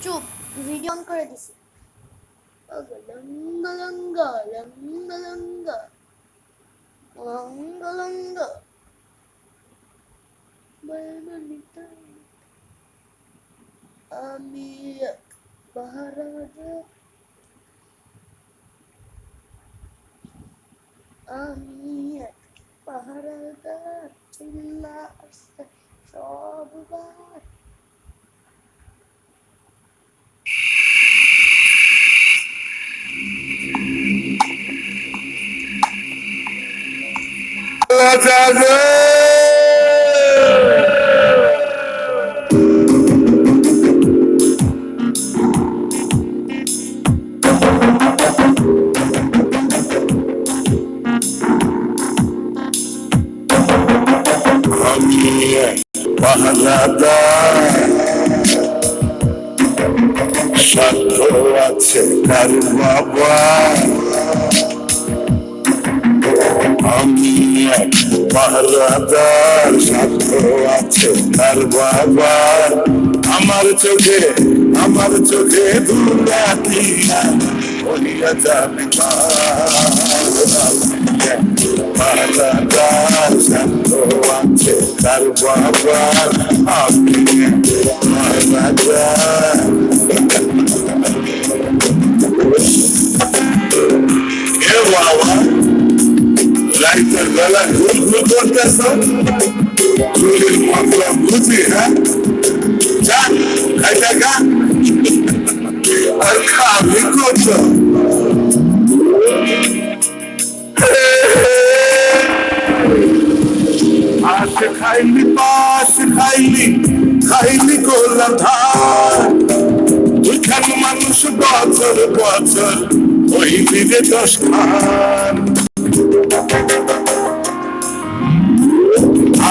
চুপ, video on করে দিছি। লঙ্গা লঙ্গা লঙ্গা লঙ্গা লঙ্গা লঙ্গা আমি এক পাহারাদার, আমি এক পাহারাদার, চিল্লা আসছে সববার। সাধ্য আছে কার বাবা, আমি এক পাহারাদার, সাধ্য আছে কার বাবা। আমার চোখে দুলা দিয়া হইয়া যাবি পাহারাদার, সাধ্য আছে কার বাবা, আমি এক পাহারাদার। রাইতের বেলা ঘুর করতেছ, চুরির মাত্রা বুঝি, হ্যাঁ যা খাইটা খা আর খাবি কত। আশ খাইলি পাশ খাইলি গোলা ধার, ওইখান মানুষ বছর ওই দিকে 10 খান।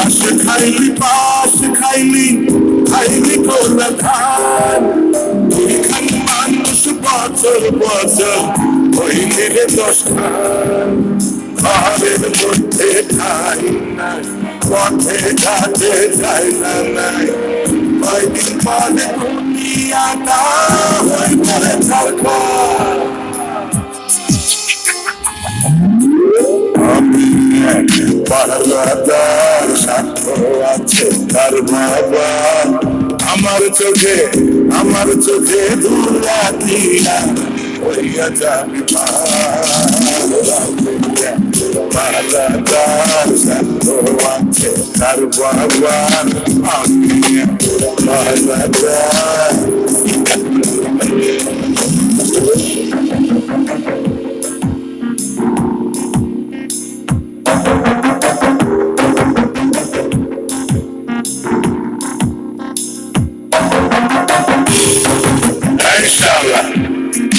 আশ খাইলি পাশ খাইলি গোলা ধার, ওইখান মানুষ বছর ওই দিকে 10 খান। ঘরের মধ্যে ঠাই নাই, পথে ঘাটে যাই না নাই, কয়দিন পরে দুনিয়াটা হয়ে পড়ে ছারখার। আমি এক পাহারাদার, সাধ্য আছে তার বাবা। আমার চোখে ধুলা দিয়া হইয়া যাবি পাহারাদার, সাধ্য আছে তার বাবা। আমি এক পাহারাদার।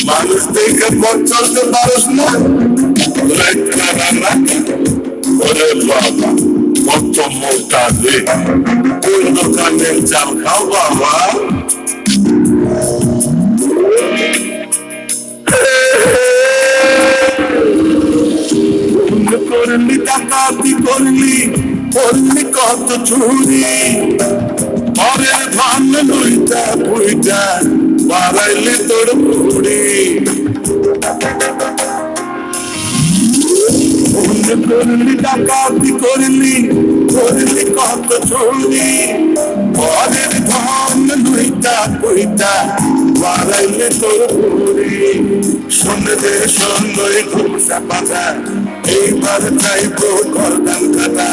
মানুষ দেখে পথ চলতে পারস না, ওরে বাবা কত মোটা রে, কোন দোকানের চাল খাও বাবা। করলি ডাকাতি করলি কত চুরি, পরের ধান লইটা পুইটা বাড়াইলি তোর বুড়ি। করলি ডাকাতি করলি কত চুরি, পরের ধান লইটা পুইটা বাড়াইলি তোর বুড়ি। শুনলে ঘুষা পাতা, এইবার চাইবো করদান কাটা,